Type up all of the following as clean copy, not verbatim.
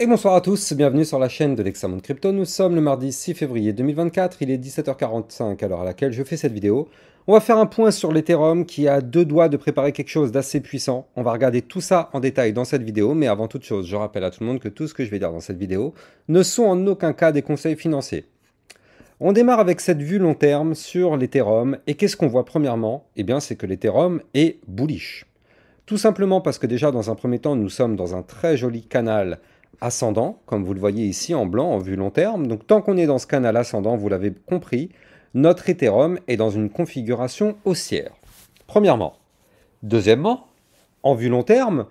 Et bonsoir à tous, bienvenue sur la chaîne de l'Hexamonde Crypto. Nous sommes le mardi 6 février 2024, il est 17h45 à l'heure à laquelle je fais cette vidéo. On va faire un point sur l'Ethereum qui a deux doigts de préparer quelque chose d'assez puissant. On va regarder tout ça en détail dans cette vidéo, mais avant toute chose, je rappelle à tout le monde que tout ce que je vais dire dans cette vidéo ne sont en aucun cas des conseils financiers. On démarre avec cette vue long terme sur l'Ethereum, et qu'est-ce qu'on voit premièrement? Eh bien c'est que l'Ethereum est bullish. Tout simplement parce que déjà dans un premier temps, nous sommes dans un très joli canal ascendant, comme vous le voyez ici en blanc en vue long terme. Donc tant qu'on est dans ce canal ascendant, vous l'avez compris, notre Ethereum est dans une configuration haussière. Premièrement. Deuxièmement, en vue long terme,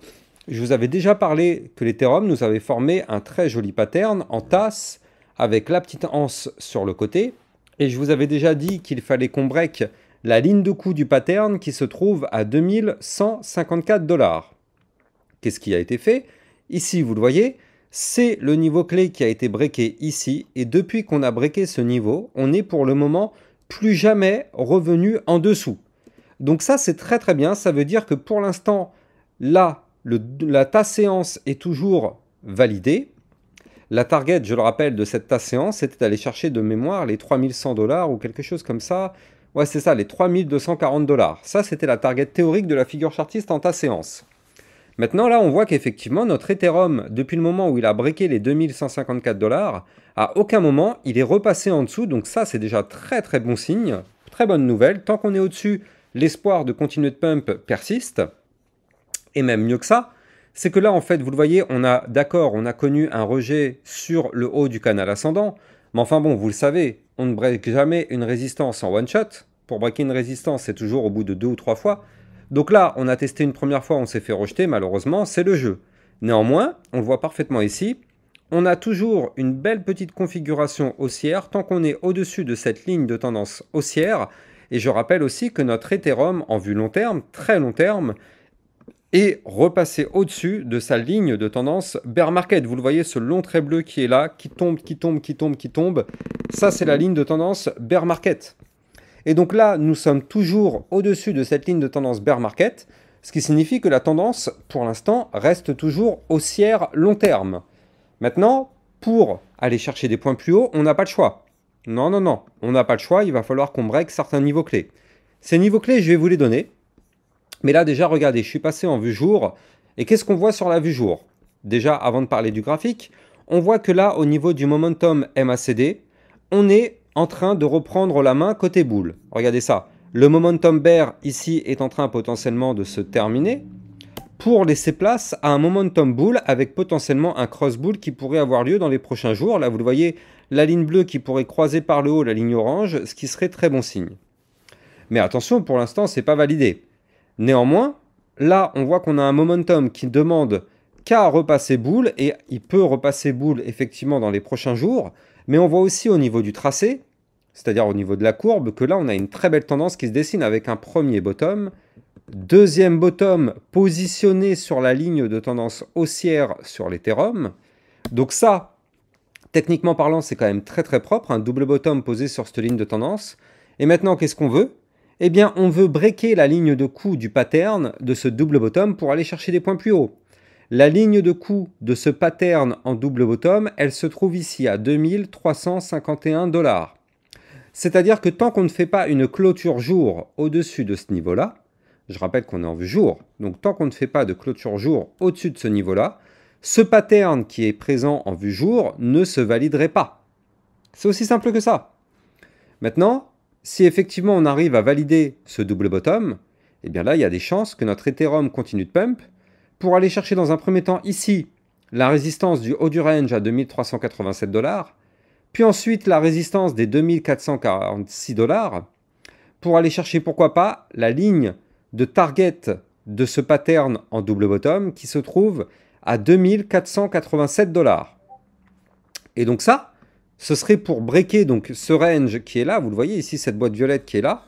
je vous avais déjà parlé que l'Ethereum nous avait formé un très joli pattern en tasse avec la petite anse sur le côté. Et je vous avais déjà dit qu'il fallait qu'on break la ligne de coup du pattern qui se trouve à 2154 $. Qu'est-ce qui a été fait? Ici, vous le voyez, c'est le niveau clé qui a été breaké ici. Et depuis qu'on a breaké ce niveau, on n'est pour le moment plus jamais revenu en dessous. Donc ça, c'est très très bien. Ça veut dire que pour l'instant, là, la tasse séance est toujours validée. La target, je le rappelle, de cette tasse séance, c'était d'aller chercher de mémoire les 3100 $ ou quelque chose comme ça. Ouais, c'est ça, les 3240 $. Ça, c'était la target théorique de la figure chartiste en tasse séance. Maintenant, là, on voit qu'effectivement, notre Ethereum, depuis le moment où il a breaké les 2154 $, à aucun moment, il est repassé en dessous. Donc ça, c'est déjà très très bon signe. Très bonne nouvelle. Tant qu'on est au-dessus, l'espoir de continuer de pump persiste. Et même mieux que ça, c'est que là, en fait, vous le voyez, on a connu un rejet sur le haut du canal ascendant. Mais enfin bon, vous le savez, on ne break jamais une résistance en one shot. Pour breaker une résistance, c'est toujours au bout de 2 ou 3 fois. Donc là, on a testé une première fois, on s'est fait rejeter, malheureusement, c'est le jeu. Néanmoins, on le voit parfaitement ici, on a toujours une belle petite configuration haussière tant qu'on est au-dessus de cette ligne de tendance haussière. Et je rappelle aussi que notre Ethereum, en vue long terme, très long terme, est repassé au-dessus de sa ligne de tendance bear market. Vous le voyez, ce long trait bleu qui est là, qui tombe, qui tombe, qui tombe, qui tombe. Ça, c'est la ligne de tendance bear market. Et donc là, nous sommes toujours au-dessus de cette ligne de tendance bear market, ce qui signifie que la tendance, pour l'instant, reste toujours haussière long terme. Maintenant, pour aller chercher des points plus hauts, on n'a pas de choix. Non, non, non, on n'a pas de choix, il va falloir qu'on break certains niveaux clés. Ces niveaux clés, je vais vous les donner. Mais là, déjà, regardez, je suis passé en vue jour. Et qu'est-ce qu'on voit sur la vue jour? Déjà, avant de parler du graphique, on voit que là, au niveau du momentum MACD, on est en train de reprendre la main côté boule. Regardez ça. Le momentum bear, ici, est en train potentiellement de se terminer pour laisser place à un momentum bull avec potentiellement un cross bull qui pourrait avoir lieu dans les prochains jours. Là, vous le voyez, la ligne bleue qui pourrait croiser par le haut la ligne orange, ce qui serait très bon signe. Mais attention, pour l'instant, ce n'est pas validé. Néanmoins, là, on voit qu'on a un momentum qui demande qu'à repasser boule, et il peut repasser boule effectivement dans les prochains jours, mais on voit aussi au niveau du tracé, c'est-à-dire au niveau de la courbe, que là, on a une très belle tendance qui se dessine avec un premier bottom, deuxième bottom positionné sur la ligne de tendance haussière sur l'Ethereum. Donc ça, techniquement parlant, c'est quand même très très propre, un double bottom posé sur cette ligne de tendance. Et maintenant, qu'est-ce qu'on veut? Eh bien, on veut breaker la ligne de coup du pattern de ce double bottom pour aller chercher des points plus hauts. La ligne de coup de ce pattern en double bottom, elle se trouve ici à 2351 $. C'est-à-dire que tant qu'on ne fait pas une clôture jour au-dessus de ce niveau-là, je rappelle qu'on est en vue jour, donc tant qu'on ne fait pas de clôture jour au-dessus de ce niveau-là, ce pattern qui est présent en vue jour ne se validerait pas. C'est aussi simple que ça. Maintenant, si effectivement on arrive à valider ce double bottom, eh bien là, il y a des chances que notre Ethereum continue de pump pour aller chercher dans un premier temps ici la résistance du haut du range à 2387 $, puis ensuite la résistance des 2446 $, pour aller chercher pourquoi pas la ligne de target de ce pattern en double bottom qui se trouve à 2487 $. Et donc ça, ce serait pour breaker donc ce range qui est là, vous le voyez ici, cette boîte violette qui est là,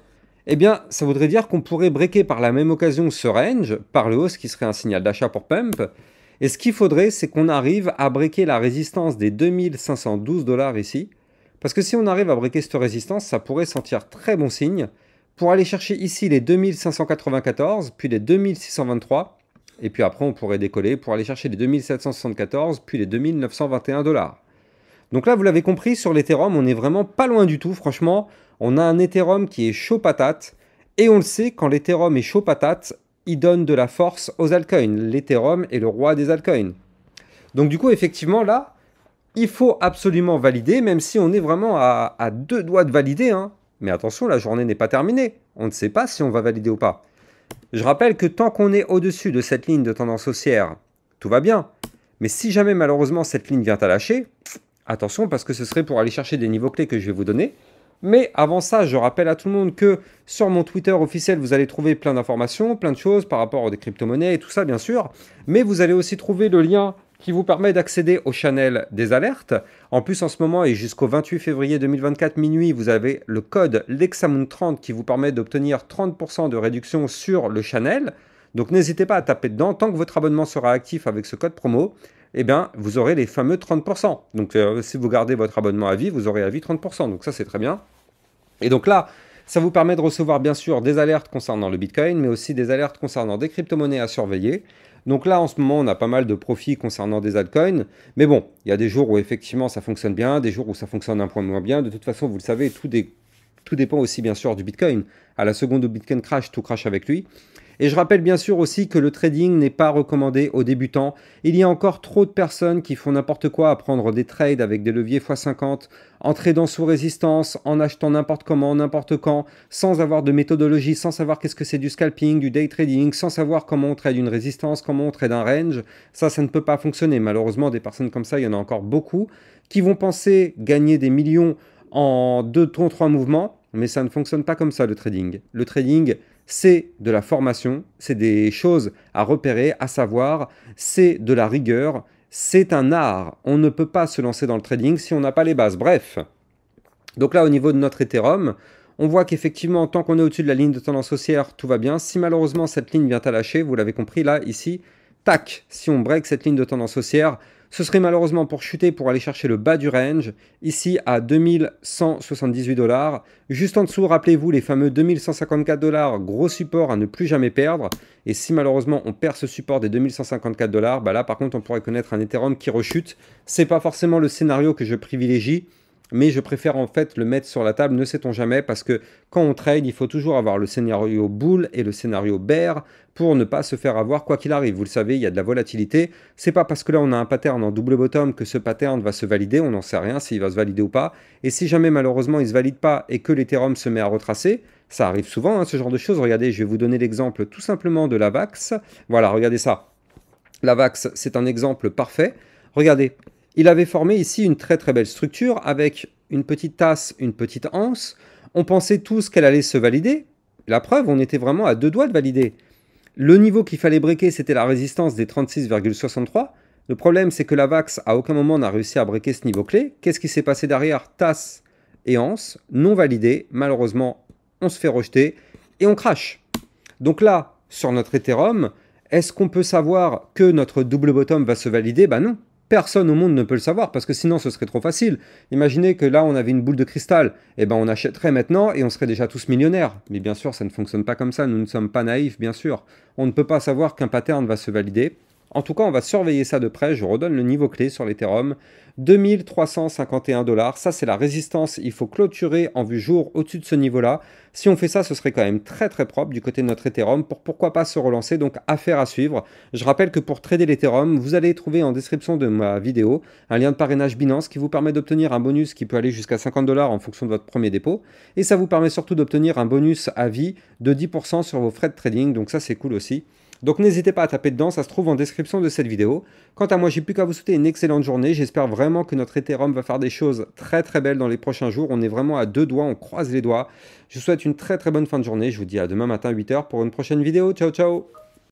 eh bien, ça voudrait dire qu'on pourrait breaker par la même occasion ce range, par le haut, ce qui serait un signal d'achat pour pump. Et ce qu'il faudrait, c'est qu'on arrive à breaker la résistance des 2512 $ ici. Parce que si on arrive à breaker cette résistance, ça pourrait sentir très bon signe pour aller chercher ici les 2594, puis les 2623. Et puis après, on pourrait décoller pour aller chercher les 2774, puis les 2921 $. Donc là, vous l'avez compris, sur l'Ethereum, on n'est vraiment pas loin du tout. Franchement, on a un Ethereum qui est chaud patate. Et on le sait, quand l'Ethereum est chaud patate, il donne de la force aux altcoins. L'Ethereum est le roi des altcoins. Donc du coup, effectivement, là, il faut absolument valider, même si on est vraiment à deux doigts de valider. Hein. Mais attention, la journée n'est pas terminée. On ne sait pas si on va valider ou pas. Je rappelle que tant qu'on est au-dessus de cette ligne de tendance haussière, tout va bien. Mais si jamais malheureusement cette ligne vient à lâcher, attention parce que ce serait pour aller chercher des niveaux clés que je vais vous donner. Mais avant ça, je rappelle à tout le monde que sur mon Twitter officiel, vous allez trouver plein d'informations, plein de choses par rapport aux crypto-monnaies et tout ça bien sûr. Mais vous allez aussi trouver le lien qui vous permet d'accéder au channel des alertes. En plus, en ce moment et jusqu'au 28 février 2024 minuit, vous avez le code LEXAMOON30 qui vous permet d'obtenir 30% de réduction sur le channel. Donc n'hésitez pas à taper dedans. Tant que votre abonnement sera actif avec ce code promo, eh bien, vous aurez les fameux 30%. Donc si vous gardez votre abonnement à vie, vous aurez à vie 30%. Donc ça, c'est très bien. Et donc là, ça vous permet de recevoir bien sûr des alertes concernant le Bitcoin, mais aussi des alertes concernant des crypto-monnaies à surveiller. Donc là, en ce moment, on a pas mal de profits concernant des altcoins. Mais bon, il y a des jours où effectivement ça fonctionne bien, des jours où ça fonctionne un point moins bien. De toute façon, vous le savez, tout dépend aussi bien sûr du Bitcoin. À la seconde où Bitcoin crash, tout crash avec lui. Et je rappelle bien sûr aussi que le trading n'est pas recommandé aux débutants. Il y a encore trop de personnes qui font n'importe quoi à prendre des trades avec des leviers x50, en tradant sous résistance, en achetant n'importe comment, n'importe quand, sans avoir de méthodologie, sans savoir qu'est-ce que c'est du scalping, du day trading, sans savoir comment on trade une résistance, comment on trade un range. Ça ne peut pas fonctionner. Malheureusement, des personnes comme ça, il y en a encore beaucoup, qui vont penser gagner des millions en 2-3 mouvements, mais ça ne fonctionne pas comme ça le trading. Le trading, c'est de la formation, c'est des choses à repérer, à savoir, c'est de la rigueur, c'est un art. On ne peut pas se lancer dans le trading si on n'a pas les bases. Bref, donc là au niveau de notre Ethereum, on voit qu'effectivement, tant qu'on est au-dessus de la ligne de tendance haussière, tout va bien. Si malheureusement cette ligne vient à lâcher, vous l'avez compris là, ici, tac, si on break cette ligne de tendance haussière, ce serait malheureusement pour chuter, pour aller chercher le bas du range, ici à 2178 $. Juste en dessous, rappelez-vous les fameux 2154 $, gros support à ne plus jamais perdre. Et si malheureusement on perd ce support des 2154 $, bah là par contre on pourrait connaître un Ethereum qui rechute. C'est pas forcément le scénario que je privilégie, mais je préfère en fait le mettre sur la table, ne sait-on jamais, parce que quand on trade, il faut toujours avoir le scénario bull et le scénario bear pour ne pas se faire avoir quoi qu'il arrive. Vous le savez, il y a de la volatilité. C'est pas parce que là on a un pattern en double bottom que ce pattern va se valider, on n'en sait rien s'il va se valider ou pas. Et si jamais malheureusement il ne se valide pas et que l'Ethereum se met à retracer, ça arrive souvent, hein, ce genre de choses. Regardez, je vais vous donner l'exemple tout simplement de la VAX. Voilà, regardez ça. La VAX, c'est un exemple parfait. Regardez. Il avait formé ici une très très belle structure avec une petite tasse, une petite anse. On pensait tous qu'elle allait se valider. La preuve, on était vraiment à deux doigts de valider. Le niveau qu'il fallait breaker, c'était la résistance des 36,63. Le problème, c'est que la VAX, à aucun moment, n'a réussi à breaker ce niveau clé. Qu'est-ce qui s'est passé derrière? Tasse et anse, non validé. Malheureusement, on se fait rejeter et on crache. Donc là, sur notre Ethereum, est-ce qu'on peut savoir que notre double bottom va se valider? Ben non. Personne au monde ne peut le savoir parce que sinon ce serait trop facile. Imaginez que là on avait une boule de cristal, et ben on achèterait maintenant et on serait déjà tous millionnaires. Mais bien sûr ça ne fonctionne pas comme ça, nous ne sommes pas naïfs bien sûr. On ne peut pas savoir qu'un pattern va se valider. En tout cas on va surveiller ça de près, je redonne le niveau clé sur l'Ethereum. 2351 $, ça c'est la résistance, il faut clôturer en vue jour au-dessus de ce niveau-là. Si on fait ça, ce serait quand même très très propre du côté de notre Ethereum pour pourquoi pas se relancer, donc affaire à suivre. Je rappelle que pour trader l'Ethereum, vous allez trouver en description de ma vidéo un lien de parrainage Binance qui vous permet d'obtenir un bonus qui peut aller jusqu'à 50 $ en fonction de votre premier dépôt. Et ça vous permet surtout d'obtenir un bonus à vie de 10% sur vos frais de trading, donc ça c'est cool aussi. Donc n'hésitez pas à taper dedans, ça se trouve en description de cette vidéo. Quant à moi, j'ai plus qu'à vous souhaiter une excellente journée. J'espère vraiment que notre Ethereum va faire des choses très très belles dans les prochains jours. On est vraiment à deux doigts, on croise les doigts. Je vous souhaite une très très bonne fin de journée. Je vous dis à demain matin 8 h pour une prochaine vidéo. Ciao ciao.